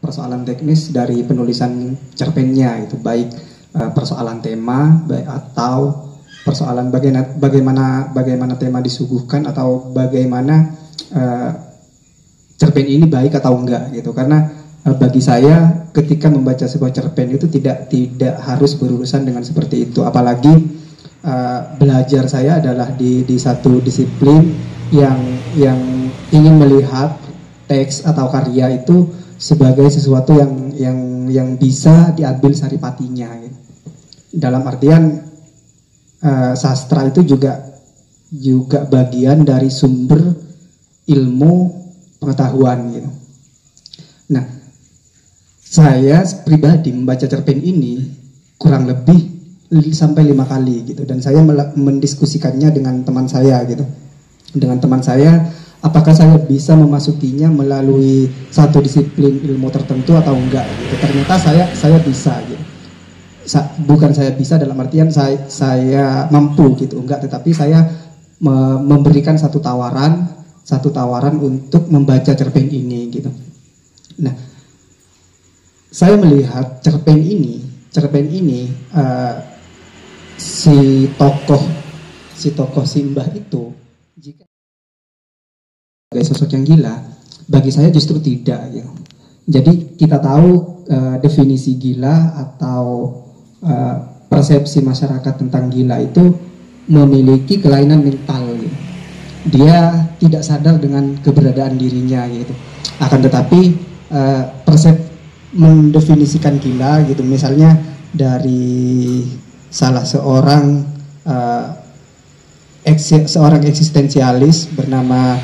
Persoalan teknis dari penulisan cerpennya itu baik persoalan tema atau persoalan bagaimana tema disuguhkan atau bagaimana cerpen ini baik atau enggak gitu. Karena bagi saya ketika membaca sebuah cerpen itu tidak harus berurusan dengan seperti itu, apalagi belajar saya adalah di satu disiplin yang ingin melihat teks atau karya itu sebagai sesuatu yang bisa diambil saripatinya gitu. Dalam artian sastra itu juga bagian dari sumber ilmu pengetahuan gitu. Nah, saya pribadi membaca cerpen ini kurang lebih sampai 5 kali gitu, dan saya mendiskusikannya dengan teman saya gitu. Dengan teman saya, apakah saya bisa memasukinya melalui satu disiplin ilmu tertentu atau enggak gitu. Ternyata saya bisa gitu. Bukan saya bisa dalam artian saya mampu gitu, enggak, tetapi saya memberikan satu tawaran untuk membaca cerpen ini gitu. Nah, saya melihat cerpen ini si tokoh Simbah itu jika sebagai sosok yang gila, bagi saya justru tidak gitu. Jadi kita tahu definisi gila atau persepsi masyarakat tentang gila itu memiliki kelainan mental gitu. Dia tidak sadar dengan keberadaan dirinya gitu. Akan tetapi mendefinisikan gila gitu, misalnya dari salah seorang eksistensialis bernama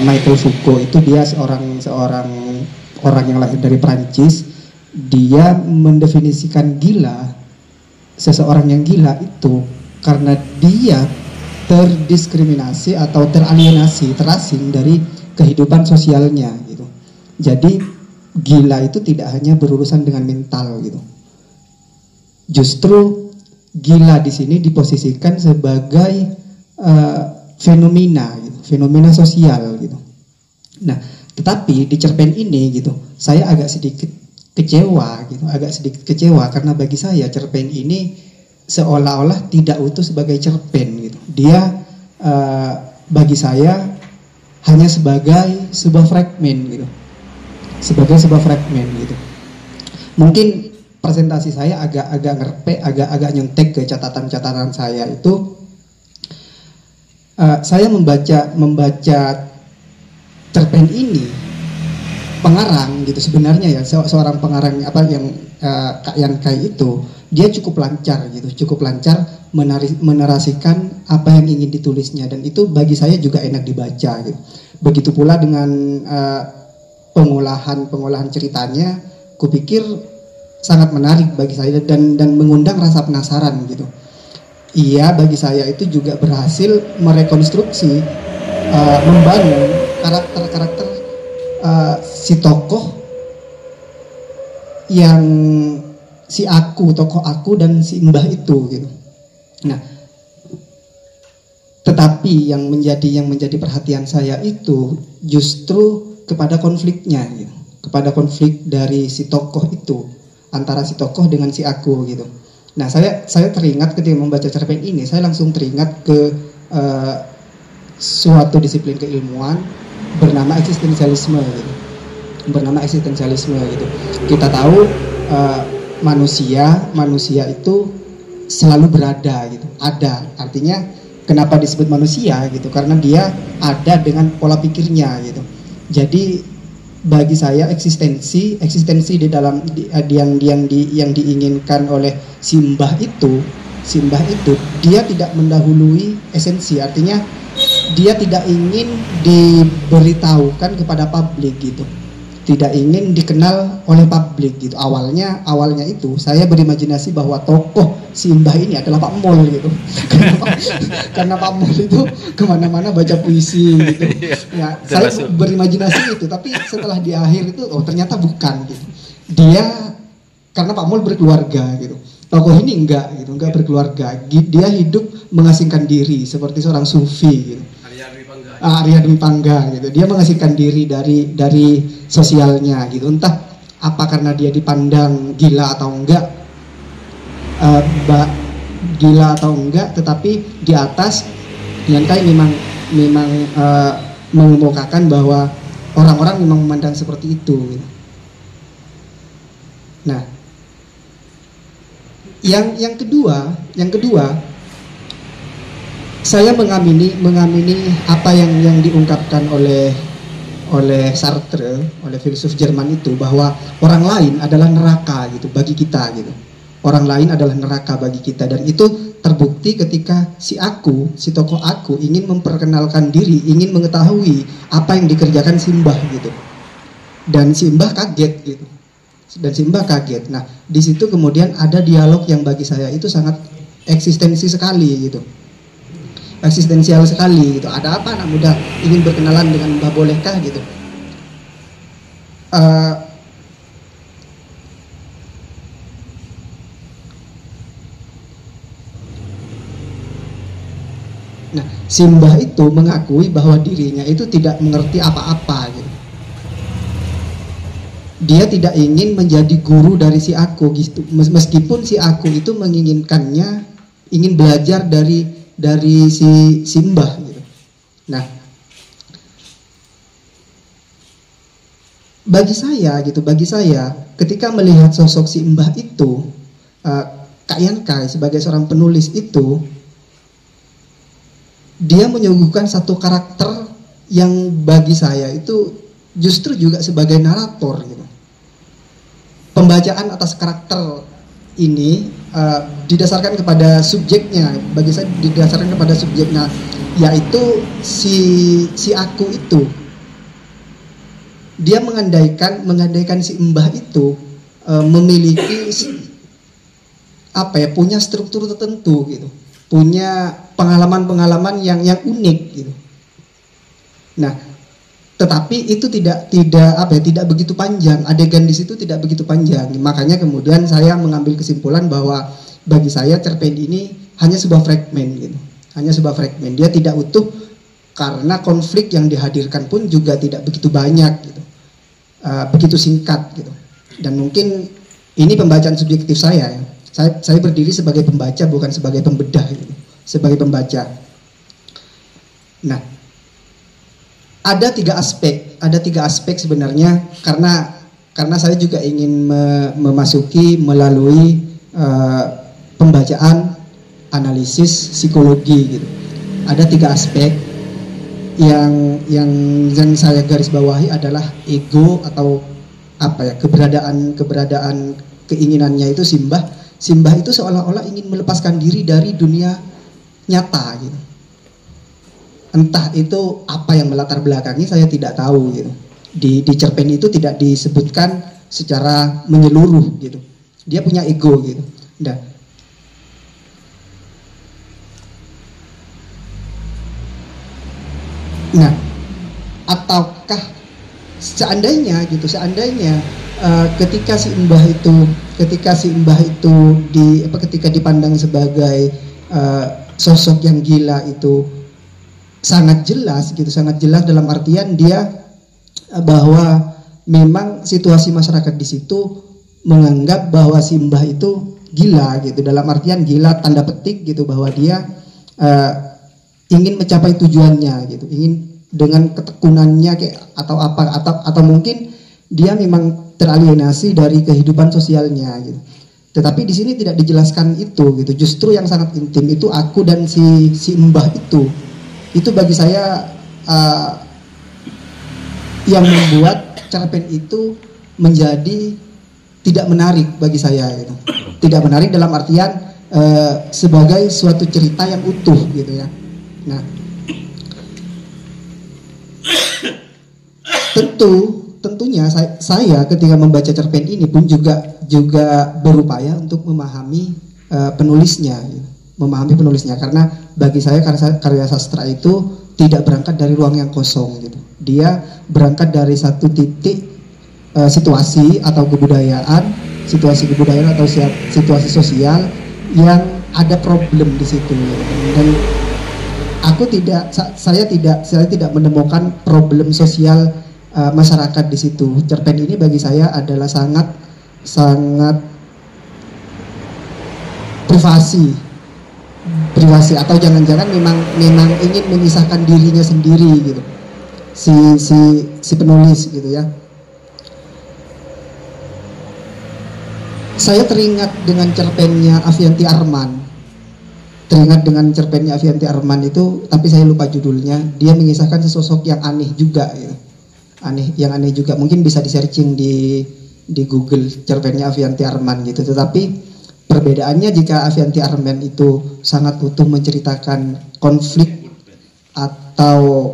Michael Foucault, itu dia seorang orang yang lahir dari Prancis. Dia mendefinisikan gila, seseorang yang gila itu karena dia terdiskriminasi atau teralienasi, terasing dari kehidupan sosialnya gitu. Jadi gila itu tidak hanya berurusan dengan mental gitu. Justru gila di sini diposisikan sebagai fenomena gitu, fenomena sosial gitu. Nah, tetapi di cerpen ini gitu, saya agak sedikit kecewa karena bagi saya cerpen ini seolah-olah tidak utuh sebagai cerpen gitu. Dia bagi saya hanya sebagai sebuah fragmen gitu. Sebagai sebuah fragmen gitu. Mungkin presentasi saya agak ngerpe, agak nyontek ke catatan-catatan saya itu. Saya membaca cerpen ini, pengarang gitu sebenarnya ya, seorang pengarang yang Kak Yankai itu, dia cukup lancar menarasikan apa yang ingin ditulisnya, dan itu bagi saya juga enak dibaca gitu. Begitu pula dengan pengolahan ceritanya, kupikir sangat menarik bagi saya dan mengundang rasa penasaran gitu. Iya, bagi saya itu juga berhasil merekonstruksi, membangun karakter si tokoh yang tokoh aku dan si Mbah itu gitu. Nah, tetapi yang menjadi perhatian saya itu justru kepada konfliknya gitu, kepada konflik dari si tokoh itu, antara si tokoh dengan si aku gitu. Nah, saya teringat ketika membaca cerpen ini, saya langsung teringat ke suatu disiplin keilmuan bernama eksistensialisme gitu. Kita tahu manusia itu selalu berada gitu. Ada, artinya kenapa disebut manusia gitu? Karena dia ada dengan pola pikirnya gitu. Jadi bagi saya eksistensi di dalam yang diinginkan oleh Simbah itu dia tidak mendahului esensi, artinya dia tidak ingin diberitahukan kepada publik gitu, tidak ingin dikenal oleh publik gitu. Awalnya itu saya berimajinasi bahwa tokoh Simbah ini adalah Pak Mol gitu. Karena Pak Mol itu kemana-mana baca puisi gitu. Ya, saya berimajinasi itu, tapi setelah di akhir itu ternyata bukan gitu. Dia karena Pak Mol berkeluarga gitu. Tokoh ini enggak berkeluarga. Dia hidup mengasingkan diri seperti seorang sufi gitu. Arya Dwi Pangga gitu. Dia mengasingkan diri dari sosialnya gitu. Entah apa karena dia dipandang gila atau enggak, gila atau enggak, tetapi di atas Yankai memang mengemukakan bahwa orang-orang memang memandang seperti itu gitu. Nah, yang kedua saya mengamini apa yang diungkapkan oleh Sartre, oleh filsuf Jerman itu, bahwa orang lain adalah neraka gitu bagi kita gitu. Orang lain adalah neraka bagi kita, dan itu terbukti ketika si tokoh aku ingin memperkenalkan diri, ingin mengetahui apa yang dikerjakan Simbah gitu. Dan Simbah kaget gitu. Nah, di situ kemudian ada dialog yang bagi saya itu sangat eksistensi sekali gitu. Eksistensial sekali gitu. Ada apa anak muda ingin berkenalan dengan Mbah bolehkah gitu. Nah, Simbah itu mengakui bahwa dirinya itu tidak mengerti apa-apa gitu. Dia tidak ingin menjadi guru dari si aku gitu. Meskipun si aku itu menginginkannya, ingin belajar dari si Simbah gitu. Nah, bagi saya ketika melihat sosok si Mbah itu, Kak Yankai sebagai seorang penulis itu, dia menyuguhkan satu karakter yang bagi saya itu justru juga sebagai narator gitu. Pembacaan atas karakter ini didasarkan kepada subjeknya, bagi saya didasarkan kepada subjeknya, yaitu si aku itu. Dia mengandaikan si Mbah itu memiliki punya struktur tertentu gitu, punya pengalaman-pengalaman yang unik gitu. Nah, tetapi itu tidak begitu panjang, adegan di situ tidak begitu panjang. Makanya kemudian saya mengambil kesimpulan bahwa bagi saya cerpen ini hanya sebuah fragmen gitu. Hanya sebuah fragmen. Dia tidak utuh karena konflik yang dihadirkan pun juga tidak begitu banyak gitu. Begitu singkat gitu. Dan mungkin ini pembacaan subjektif saya ya. Saya berdiri sebagai pembaca bukan sebagai pembedah gitu. Sebagai pembaca. Nah, ada tiga aspek sebenarnya, karena saya juga ingin memasuki melalui pembacaan analisis psikologi gitu. Ada tiga aspek yang saya garis bawahi adalah ego atau keberadaan keinginannya itu Simbah itu seolah-olah ingin melepaskan diri dari dunia nyata gitu. Entah itu apa yang melatar belakangi, saya tidak tahu gitu. Di cerpen itu tidak disebutkan secara menyeluruh gitu. Dia punya ego gitu. Nah, ataukah seandainya ketika si Mbah itu ketika dipandang sebagai sosok yang gila itu sangat jelas dalam artian dia bahwa memang situasi masyarakat di situ menganggap bahwa si Mbah itu gila gitu, dalam artian gila tanda petik gitu, bahwa dia ingin mencapai tujuannya gitu, ingin dengan ketekunannya atau mungkin dia memang teralienasi dari kehidupan sosialnya gitu. Tetapi di sini tidak dijelaskan itu gitu. Justru yang sangat intim itu aku dan si Mbah itu bagi saya yang membuat cerpen itu menjadi tidak menarik bagi saya gitu. Tidak menarik dalam artian sebagai suatu cerita yang utuh gitu ya. Nah, tentunya saya ketika membaca cerpen ini pun juga berupaya untuk memahami penulisnya gitu. Memahami penulisnya, karena bagi saya karya sastra itu tidak berangkat dari ruang yang kosong gitu. Dia berangkat dari satu titik situasi atau kebudayaan atau situasi sosial yang ada problem di situ. Dan saya tidak menemukan problem sosial masyarakat di situ. Cerpen ini bagi saya adalah sangat privasi atau jangan-jangan memang ingin menyisahkan dirinya sendiri gitu, si penulis gitu ya. Saya teringat dengan cerpennya Avianti Arman itu, tapi saya lupa judulnya. Dia mengisahkan sesosok yang aneh juga ya. Aneh juga, mungkin bisa di searching di Google cerpennya Avianti Arman gitu. Tetapi perbedaannya, jika Avianti Arman itu sangat utuh menceritakan konflik atau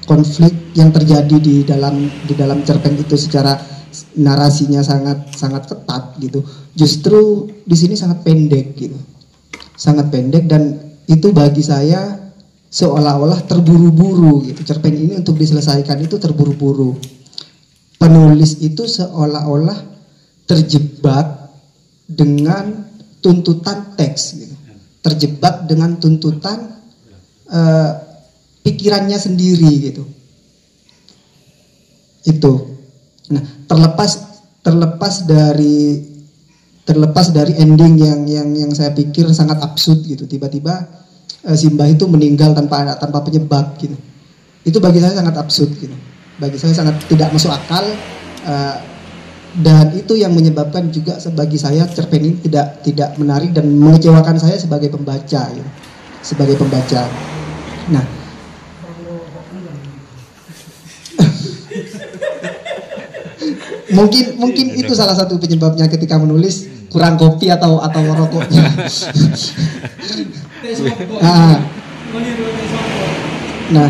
konflik yang terjadi di dalam cerpen itu secara narasinya sangat ketat gitu. Justru di sini sangat pendek gitu. Sangat pendek, dan itu bagi saya seolah-olah terburu-buru gitu. Cerpen ini untuk diselesaikan itu terburu-buru. Penulis itu seolah-olah terjebak dengan tuntutan teks gitu. Terjebak dengan tuntutan pikirannya sendiri gitu. Itu. Nah, terlepas dari ending yang saya pikir sangat absurd gitu. Tiba-tiba Simbah itu meninggal tanpa penyebab gitu. Itu bagi saya sangat absurd gitu. Bagi saya sangat tidak masuk akal, dan itu yang menyebabkan juga bagi saya cerpen ini tidak menarik dan mengecewakan saya sebagai pembaca gitu. Sebagai pembaca. Nah, mungkin itu salah satu penyebabnya ketika menulis, kurang kopi atau rokoknya. Nah,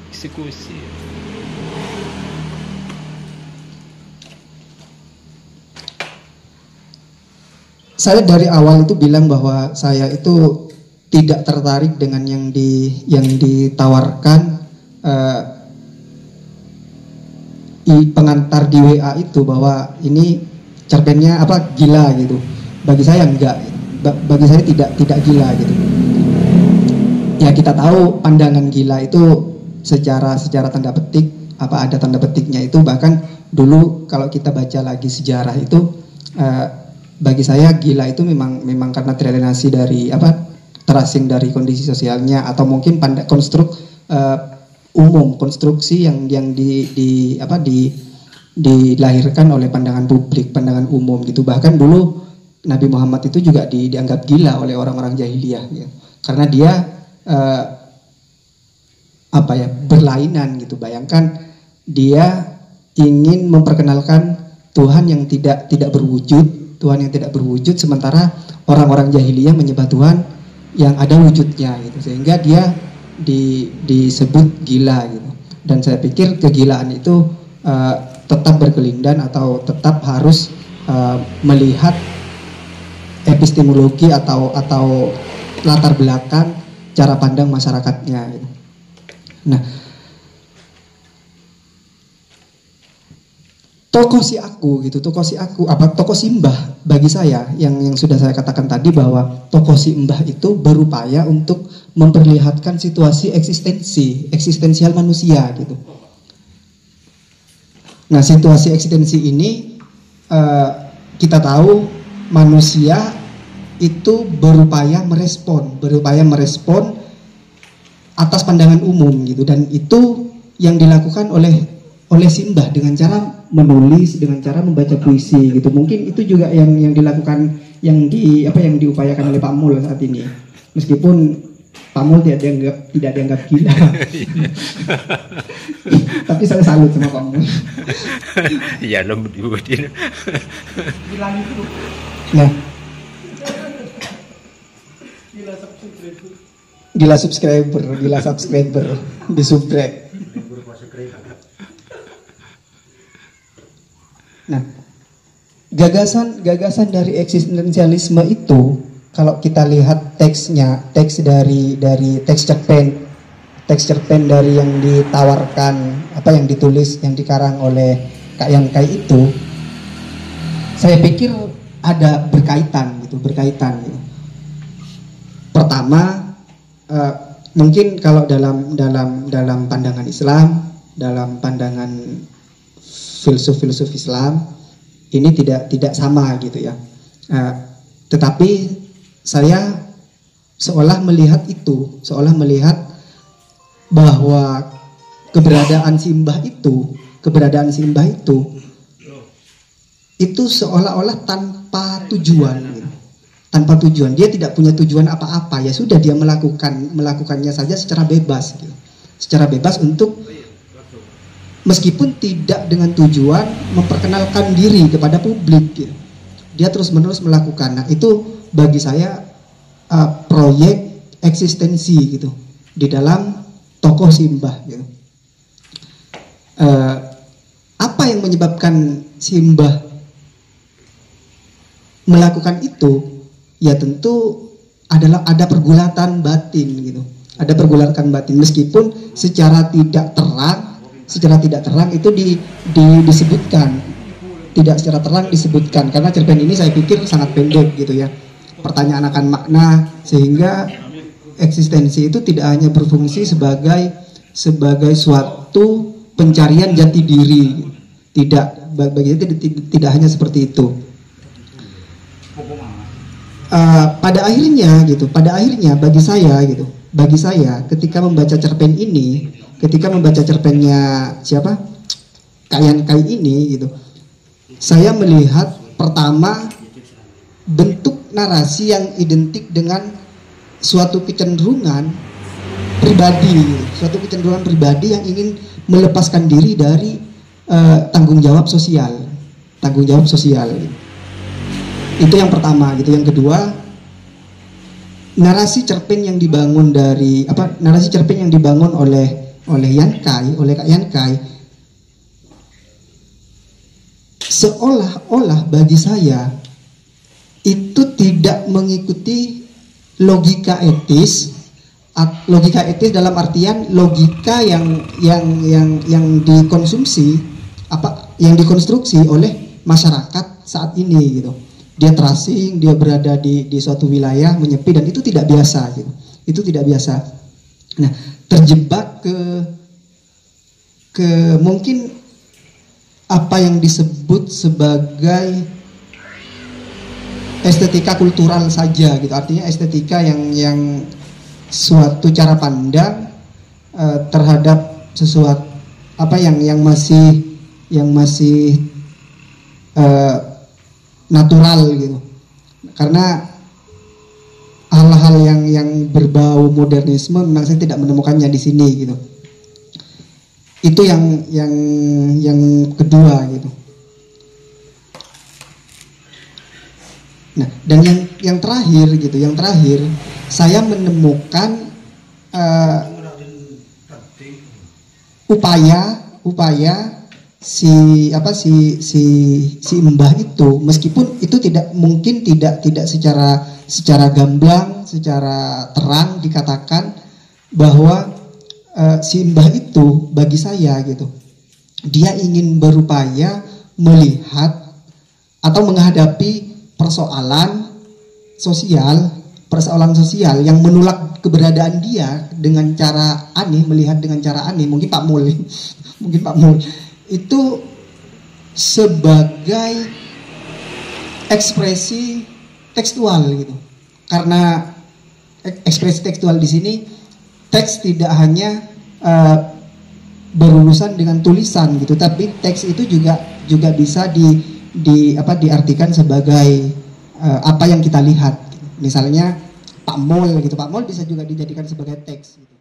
eksekusi. Saya dari awal itu bilang bahwa saya itu tidak tertarik dengan yang ditawarkan pengantar di WA itu, bahwa ini cerpennya gila gitu. Bagi saya enggak, bagi saya tidak gila gitu. Ya, kita tahu pandangan gila itu secara tanda petik, ada tanda petiknya itu. Bahkan dulu kalau kita baca lagi sejarah itu, bagi saya gila itu memang karena teralienasi dari terasing dari kondisi sosialnya, atau mungkin konstruksi yang dilahirkan oleh pandangan publik, pandangan umum gitu. Bahkan dulu Nabi Muhammad itu juga dianggap gila oleh orang-orang jahiliyah gitu. Karena dia berlainan gitu. Bayangkan dia ingin memperkenalkan Tuhan yang tidak berwujud, sementara orang-orang jahiliyah menyembah Tuhan yang ada wujudnya gitu. Sehingga dia disebut gila gitu. Dan saya pikir kegilaan itu tetap berkelindan atau tetap harus melihat epistemologi atau latar belakang cara pandang masyarakatnya gitu. Nah, tokoh Simbah bagi saya yang sudah saya katakan tadi, bahwa tokoh Simbah itu berupaya untuk memperlihatkan situasi eksistensial manusia gitu. Nah, situasi eksistensi ini kita tahu manusia itu berupaya merespon atas pandangan umum gitu, dan itu yang dilakukan oleh Simbah dengan cara menulis, dengan cara membaca puisi gitu. Mungkin itu juga yang dilakukan, yang diupayakan oleh Pak Mul saat ini. Meskipun Pak Mul tidak dianggap gila. Tapi saya salut sama Pak Mul. Ya, lembut dibuatin. Nah, gila subscriber, di subscribe. Nah, gagasan dari eksistensialisme itu, kalau kita lihat teks dari teks cerpen dari yang ditawarkan, yang ditulis, yang dikarang oleh Kak Yangkai itu, saya pikir ada berkaitan gitu. Pertama, uh, mungkin kalau dalam pandangan Islam, dalam pandangan filsuf Islam ini tidak sama gitu ya. Tetapi saya seolah melihat bahwa keberadaan simbah itu seolah-olah tanpa tujuan gitu. Tanpa tujuan, dia tidak punya tujuan apa-apa, ya sudah dia melakukannya saja secara bebas gitu. Secara bebas untuk, meskipun tidak dengan tujuan memperkenalkan diri kepada publik gitu. Dia terus-menerus melakukan. Nah, itu bagi saya proyek eksistensi gitu di dalam tokoh simbah gitu. Apa yang menyebabkan simbah melakukan itu? Ya tentu ada pergulatan batin gitu. Ada pergulatan batin, meskipun secara tidak terang itu disebutkan. Tidak secara terang disebutkan, karena cerpen ini saya pikir sangat pendek gitu ya. Pertanyaan akan makna, sehingga eksistensi itu tidak hanya berfungsi sebagai suatu pencarian jati diri. Tidak, bagi tidak hanya seperti itu. Pada akhirnya bagi saya ketika membaca cerpen ini, ketika membaca cerpennya siapa, Kak Kai ini gitu, saya melihat pertama bentuk narasi yang identik dengan suatu kecenderungan pribadi yang ingin melepaskan diri dari tanggung jawab sosial. Itu yang pertama gitu. Yang kedua, narasi cerpen yang dibangun oleh Kak Yan Kai seolah-olah bagi saya itu tidak mengikuti logika etis dalam artian logika yang dikonstruksi oleh masyarakat saat ini gitu. Dia terasing, dia berada di suatu wilayah menyepi, dan itu tidak biasa gitu. Itu tidak biasa. Nah, terjebak ke mungkin apa yang disebut sebagai estetika kultural saja gitu. Artinya estetika yang suatu cara pandang terhadap sesuatu apa yang masih natural gitu. Karena hal-hal yang berbau modernisme memang saya tidak menemukannya di sini gitu. Itu yang kedua gitu. Nah, dan yang terakhir saya menemukan upaya si Mbah itu, meskipun itu tidak secara gamblang, secara terang dikatakan bahwa si Mbah itu bagi saya gitu, dia ingin berupaya melihat atau menghadapi persoalan sosial yang menolak keberadaan dia dengan cara aneh, melihat dengan cara aneh. Mungkin Pak Mul itu sebagai ekspresi tekstual gitu. Karena ekspresi tekstual di sini, teks tidak hanya berurusan dengan tulisan gitu, tapi teks itu juga bisa diartikan sebagai apa yang kita lihat. Misalnya Pak Mul gitu, Pak Mul bisa juga dijadikan sebagai teks gitu.